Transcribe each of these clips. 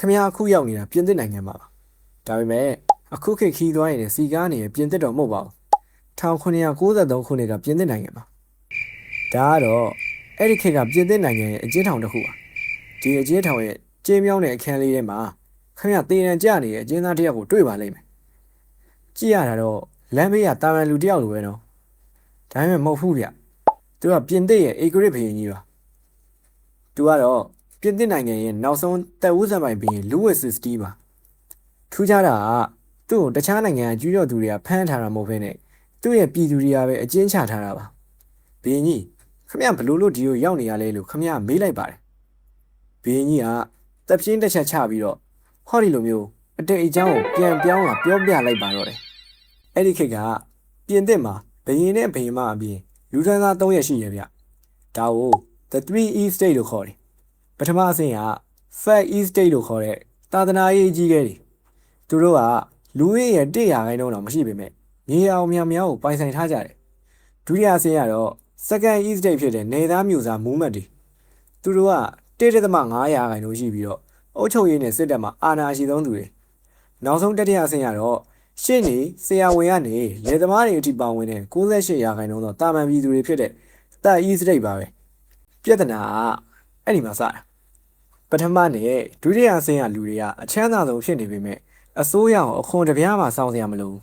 မားအခုရောက်နေတာပြင်သစ်နိုင်ငံမှာပါဒါပေမဲ့အခုခေတ်ခီးသွားရင်စီကားနေပြင်သစ်တော့မဟုတ်ပါဘူး1993ခုနှစ်ကပြင်သစ်နိုင်ငံမှာဒါကတော့အဲ့ဒီခေတ်ကပြင်သစ်နိုင်ငံရဲ့အကျဉ်းထောင်တစ်ခုပါဒီအကျဉ်းထောင်ရဲ့ကျင်းမြောင်းတဲ့အခန်းလေးထဲမှာခင်ဗျတေးရန်ကြနေတဲ့အကျဉ်းသားတစ်ယောက်ကိုတွေ့ပါလိမ့်မယ်ကြည့်ရတာတော့လမ်းဘေးကတာမန်လူတစ်ယောက်လိုပဲနော်ဒါပေမဲ့မဟုတ်ဘူးဗျသူကပြင်သစ်ရဲ့အေဂရစ်ဘုရင်ကြီးပါသူကတော့ပြင်သစ်နိုင်ငံရဲ့နောက်ဆုံးတပ်ဦးဆောင်ပိုင်ဘုရင်လူးဝစ်စစ်စတီးပါထူးခြားတာကသူ့ကိုတခြားနိုင်ငံကကျူးကျော်သူတွေကဖမ်းထားတာမဟုတ်ဘဲနဲ့သူ့ရဲ့ပြည်သူတွေကပဲအကျဉ်းချထားတာပါဘုရင်ကြီးခမရဘလို့ဒီကိုရောက်နေရလဲလို့ခမရမေးလိုက်ပါတယ်ဘုရင်ကြီးကတပ်ပြင်းတစ်ချက်ချပြီးတော့ဟောဒီလိုမျိုးအတိတ်အကြောင်းကိုပြန်ပြောင်းလာပြောပြလိုက်ပါတော့တယ်အဲ့ဒီခေတ်ကပြင်သစ်မှာဘုရင်နဲ့ဘုရင်မအပြင်လူထမ်းသား3ရက်ရှိရဗျဒါကို the 3 East State လို့ခေါ်တယ်ပထမအဆင့်က Fat East State လို့ခေါ်တဲ့သာသနာရေးအကြီးအကဲတွေသူတို့ကလူဦးရေရဲ့100ခိုင်နှုန်းတော့မရှိပေမဲ့မြေအောင်များများကိုပိုင်ဆိုင်ထားကြတယ်ဒုတိယအဆင့်ကတော့ Second East State ဖြစ်တဲ့နေသားမျိုးစားမူးမတ်တွေသူတို့က1.5ခိုင်နှုန်းရှိပြီးတော့အုပ်ချုပ်ရေးနဲ့စစ်တပ်မှာအာဏာရှိဆုံးသူတွေနောက်ဆုံးတတိယအဆင့်ကတော့ရှေ့နေဆရာဝန်ကနေလေသမားတွေအထိပါဝင်တဲ့68ရာခိုင်နှုန်းသောတာမန်ပြည်သူတွေဖြစ်တဲ့တပ် East State ပါပဲပြဿနာကအဲ့ဒီမှာစတာပထမနဲ့ဒုတိယအဆင့်ကလူတွေကအချမ်းသာဆုံးဖြစ်နေပေမဲ့အစိုးရအောင်အခွန်တပြားမှစောင့်စရာမလို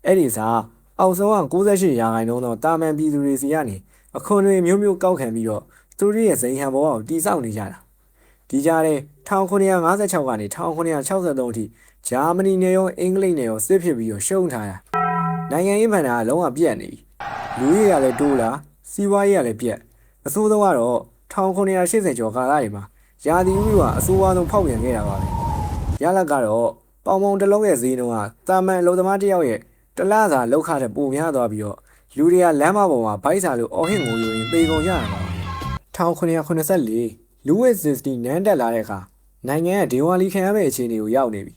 အဲ့ဒီစားအောက်ဆုံးက68ရာခိုင်နှုန်းသောတာမန်ပြည်သူတွေစီကနေအခွန်တွေမျိုးမျိုးကောက်ခံပြီးတော့သူတို့ရဲ့ဇိမ်ဟန်ဘဝကိုတိစောက်နေကြတာဒီကြားထဲ1956ကနေ1963အထိဂျာမနီနဲ့ရောအင်္ဂလိပ်နဲ့ရောစစ်ဖြစ်ပြီးတော့ရှုံးထားတာနိုင်ငံရေးဗန္ဒာကလုံးဝပြတ်နေပြီလူကြီးကလည်းတိုးလာစီးပွားရေးကလည်းပြတ်အဆိုးဆုံးကတော့1980ကျော်ကာလတွေမှာရာသီဥတုကအဆိုးအဝါဆုံးဖောက်ပြန်ခဲ့တာပါပဲရလကတော့ပေါင်ပေါင်တစ်လုံးရဲ့ဈေးနှုန်းကတာမန်အလုပ်သမားတစ်ယောက်ရဲ့တလစာလောက်ခတဲ့ပိုများသွားပြီးတော့လူတွေကလမ်းမပေါ်မှာဘိုက်စာလို့အော်ဟစ်ငိုယိုရင်သေကုန်ကြတာပါ1984လူဝစ်စစ်စတီနန်းတက်လာတဲ့အခါနိုင်ငံရဲ့ဒေဝါလီခံရမယ့်အခြေအနေကိုရောက်နေပြီ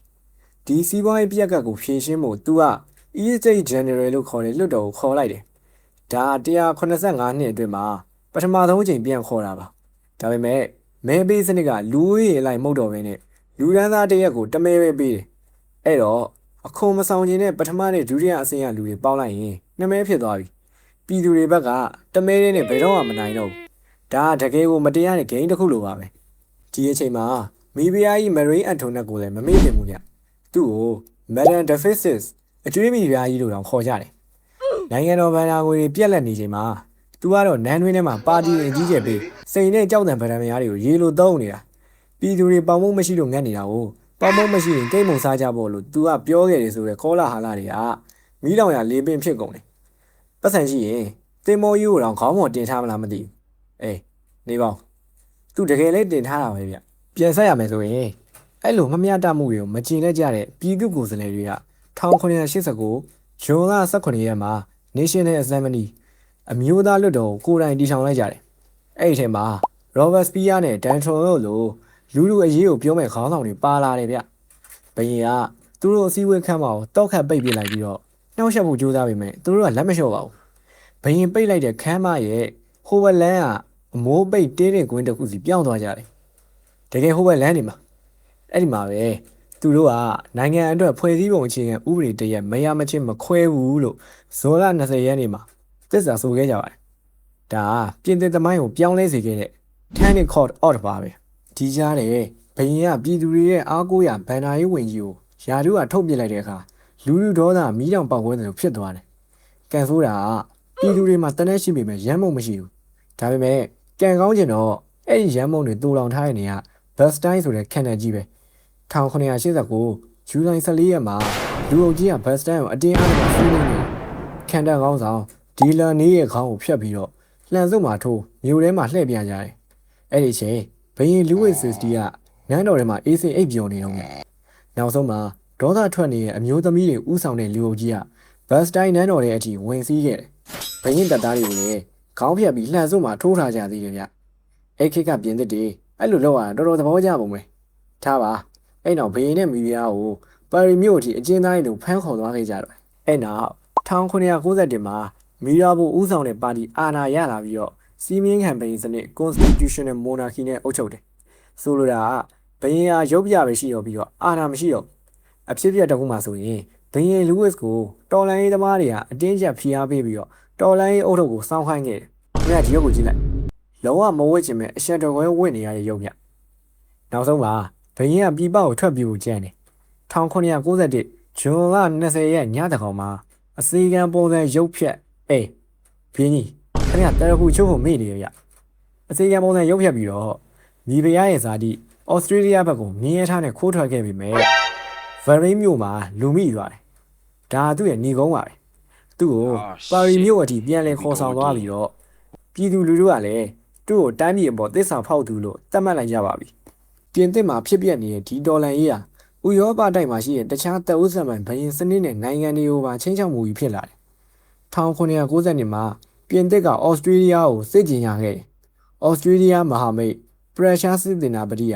ဒီစီးပွားရေးပြက်ကတ်ကိုဖြေရှင်းဖို့သူက East State General လို့ခေါ်တဲ့လွှတ်တော်ကိုခေါ်လိုက်တယ်ဒါ185နှစ်အတွင်းမှာပထမဆုံးအကြိမ်ပြန်ခေါ်တာပါဒါပေမဲ့မဲပေးစနစ်ကလူဦးရေအလိုက်မဟုတ်တော့ဘဲနဲ့လူဒန်းသားတရက်ကိုတမဲပဲပေးတယ်အဲ့တော့အခွန်မဆောင်ခြင်းနဲ့ပထမနဲ့ဒုတိယအဆင့်ကလူတွေပေါင်းလိုက်ရင်2မဲဖြစ်သွားပြီပြည်သူတွေဘက်ကတမဲနဲ့ဘယ်တော့မှမနိုင်တော့ဘူးဒါကတကယ်ကိုမတရားတဲ့ဂိမ်းတစ်ခုလိုပါပဲဒီအချိန်မှာမိဖုရားကြီးမရိန်းအန်တိုနက်ကိုလည်းမမေ့နိုင်ဘူးဗျသူ့ကို Madam Deficit အကျွေးမိဖုရားကြီးလို့တောင်ခေါ်ကြတယ်နိုင်ငံတော်ဗန္ဒာငွေတွေပြက်လက်နေချိန်မှာသူကတော့နန်းတွင်းထဲမှာပါတီအကြီးကျယ်ပေးစိန်နဲ့ကြောက်တံဗဒံမယားတွေကိုရေလိုသုံးနေတာပြည်သူတွေပေါင်မုံမရှိလို့ငတ်နေတာကိုပေါင်မုံမရှိရင်ကိတ်မုံစားကြဖို့လို့သူကပြောခဲ့တယ်ဆိုတဲ့ကောလာဟာလာတွေကမီးလောင်ရလေးပင်ဖြစ်ကုန်တယ်ပတ်စံရှိရင်တင်မောကြီးကိုတော့ခေါင်းပေါ်တင်ထားမလားမသိဘူးအေးနေပါဦးသူတကယ်လေးတင်ထားတာပဲဗျပြန်ဆက်ရမယ်ဆိုရင်အဲ့လိုမမျှတမှုတွေကိုမကျင်လက်ကြတဲ့ပြည်သူကိုယ်စားလှယ်တွေက1989ဇွန်လ18ရက်မှာ National Assembly အမျိုးသားလွှတ်တော်ကိုကိုယ်တိုင်တည်ထောင်လိုက်ကြတယ်အဲ့ဒီထဲမှာ Robert Spear နဲ့ Dan Tron တို့လိုလူအရေးကိုပြောမဲ့ခေါင်းဆောင်တွေပါလာတယ်ဗျဘယင်ကသူတို့အစည်းအဝေးခန်းမှာတောက်ခတ်ပိတ်ပြလိုက်ပြီးတော့နှောက်ယှက်ဖို့ကြိုးစားပေမဲ့သူတို့ကလက်မလျှော့ပါဘူးဘယင်ပိတ်လိုက်တဲ့ခန်းမရဲ့ဟိုဘက်လန်းကအမိုးပိတ်တင်းတဲ့ကွင်းတစ်ခုစီပြောင်းသွားကြတယ်တကယ်ဟိုဘက်လန်းနေမှာအဲ့ဒီမှာပဲသူတို့ကနိုင်ငံအတွက်ဖွဲ့စည်းပုံအခြေခံဥပဒေတရက်မရမချင်းမခွဲဘူးလို့ဇွန်လ20ရက်နေ့မှာသစ္စာဆိုခဲ့ကြပါတယ်ဒါပြင်သစ်သမိုင်းကိုပြောင်းလဲစေခဲ့တဲ့ Turning Court Out ပါပဲဒီကြားတဲ့ဘယင်ကပြည်သူတွေရဲ့အားကိုးရဗန္ဒာရေးဝင်ကြီးကိုယာတုကထုတ်ပြလိုက်တဲ့အခါလူဒေါသမီးတောင်ပေါက်ကွဲတယ်လို့ဖြစ်သွားတယ်ကန်ဆိုးတာကပြည်သူတွေမှာတနက်ရှိပေမဲ့ရမ်းမုံမရှိဘူးဒါပေမဲ့ကန်ကောင်းကျင်တော့အဲ့ဒီရမ်းမုံတွေတူလောင်ထားတဲ့နေရာဘတ်စတိုင်းဆိုတဲ့ခန္ဓာကြီးပဲ1989ဇူလိုင်14ရက်မှာလူအုပ်ကြီးကဘတ်စတိုင်းကိုအတင်းအားနဲ့ဖူးနေတယ်ခန္ဓာကောင်းဆောင်ဒီလာနေရဲ့ခေါင်းကိုဖျက်ပြီးတော့လှန်စုပ်မှာထိုးမြို့ထဲမှာလှည့်ပြန်ကြတယ်အဲ့ဒီချိန်ဘယင်လူဝစ်စစ်တီကနန်းတော်ထဲမှာအေးစိအိပ်ပျော်နေတော့တယ်နောက်ဆုံးမှာဒေါသထွက်နေတဲ့အမျိုးသမီးတွေဥဆောင်တဲ့လူအုပ်ကြီးကဘတ်စတိုင်းနန်းတော်ရဲ့အထိဝင်စီးခဲ့တယ်ဘယင်တပ်သားတွေကိုလည်းခေါင်းဖြတ်ပြီးလှန်စုပ်မှာထိုးထားကြသေးတယ်ဗျအဲ့ခေတ်ကပြင်သစ်တွေအဲ့လိုလုပ်ရတာတော်တော်သဘောကျပုံပဲထားပါအဲ့နောက်ဘယင်နဲ့မိဖုရားကိုပါရီမြို့အထိအကျဉ်းသားတွေဖမ်းခေါ်သွားခဲ့ကြတယ်အဲ့နောက်1991မှာမီရာဘိုဦးဆောင်တဲ့ပါတီအာဏာရလာပြီးတော့စီမင်းခံဘယင်စနစ် Constitutional Monarchy နဲ့အုပ်ချုပ်တယ်ဆိုလိုတာက ဘယင်ဟာရုပ်ပြပဲရှိတော့ပြီးတော့အာဏာမရှိတော့အဖြစ်ပြက်တစ်ခုမှဆိုရင်ဘယင်လူးဝစ်ကိုတော်လိုင်းရေးသမားတွေကအတင်းကျပ်ဖိအားပေးပြီးတော့တော်လိုင်းရေးအုပ်ထုပ်ကိုစောင်းခိုင်းခဲ့တယ်။ခင်ဗျာဒီရုပ်ကိုကြည့်လိုက်။လုံးဝမဝစ်ချင်မဲ့အရှက်တော်ခွဲဝစ်နေရတဲ့ရုပ်မြ။နောက်ဆုံးပါဘယင်ကပြည်ပကိုထွက်ပြေးဖို့ကြံတယ်။1991ဇွန်လ20ရက်ညတကောင်မှာအစည်းအကမ်းပုံစံရုပ်ဖြတ်ဘင်းကြီးခင်ဗျာတရခုချုပ်ဖို့မေ့နေရဗျ။အစည်းအကမ်းပုံစံရုပ်ဖြတ်ပြီးတော့ညီပရရဲ့ဇာတိဩစတြေးလျဘက်ကိုမြင်းရထားနဲ့ခိုးထွက်ခဲ့ပြီမဲ့ဗရိမြို့မှာလူမိသွားတယ်။ဒါသူ့ရဲ့ညီကုန်းပါပဲ။သူ့ကိုပါရီမြို့အထိပြန်လည်ခေါ်ဆောင်သွားပြီးတော့ပြည်သူလူထုကလည်းသူ့ကိုတိုင်းပြည်အပေါ်သစ္စာဖောက်သူလို့သတ်မှတ်လိုက်ကြပါပြီ။ပြင်သစ်မှာဖြစ်ပျက်နေတဲ့ဒီဒေါ်လာရေးဟာဥရောပတိုက်မှာရှိတဲ့တခြားတပ်ဦးဆက်မှန်ဘရင်စနစ်နဲ့နိုင်ငံတွေကိုပါချင်းချောက်မှုကြီးဖြစ်လာတယ်။1990နှစ်မှာပြင်သစ်ကဩစတြေးလျကိုစစ်ကြင်ရခဲ့တယ်။ဩစတြေးလျမဟာမိတ်ပရက်ရှားစစ်တင်နာပတိက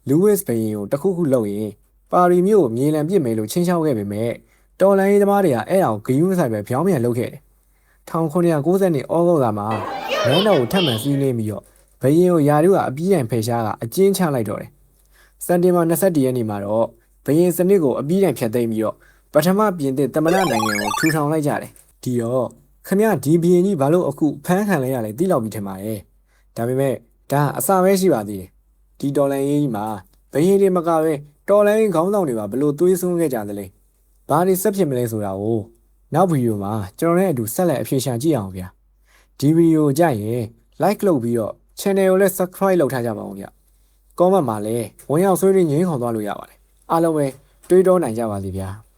လူးဝစ်ဘရင်ကိုတခုခုလုပ်ရင်ပါရီမြို့ကိုမြေလံပစ်မယ်လို့ချင်းချောက်ခဲ့ပေမဲ့တော်လိုင်းရေးသမားတွေကအဲ့ဒါကိုဂယုမဆိုင်ပဲပြောင်းပြန်လုပ်ခဲ့တယ်။1990နှစ်ဩဂုတ်လမှာလမ်းတော်ကိုထပ်မံစီးနှင်းပြီးတော့ဘရင်ကိုယာတို့ကအပြီးတိုင်ဖယ်ရှားကအကျဉ်းချလိုက်တော့တယ်။စက်တင်ဘာ21ရက်နေ့မှာတော့ဘရင်စနစ်ကိုအပြီးတိုင်ဖျက်သိမ်းပြီးတော့ပထမပြင်သစ်သမ္မတနိုင်ငံကိုထူထောင်လိုက်ကြတယ်။ဒီတော့ခမရဒီဘရင်ကြီးဘာလို့အခုဖမ်းခံလိုက်ရလဲသိလောက်ပြီးထင်ပါတယ်။ဒါပေမဲ့ဒါအစပဲရှိပါသေးတယ်။ဒီဒေါ်လာရေးကြီးမှာဘရင်တွေမကပဲတော်လိုင်းခေါင်းဆောင်တွေပါဘလို့သွေးစွန်းခဲ့ကြသလဲ။ဘာတွေဆက်ဖြစ်မလဲဆိုတာကိုနောက်ဗီဒီယိုမှာကျွန်တော်နဲ့အတူဆက်လက်အဖြေရှာကြည့်အောင်ဗျာ။ဒီဗီဒီယိုကြရင် like လုပ်ပြီးတော့ channel ကိုလည်း subscribe လုပ်ထားကြပါဦးဗျ။ comment မှာလည်းဝင်ရောက်ဆွေးနွေးငြင်းခုန်သွားလို့ရပါတယ်။အားလုံးပဲတွေးတောနိုင်ကြပါစေဗျာ။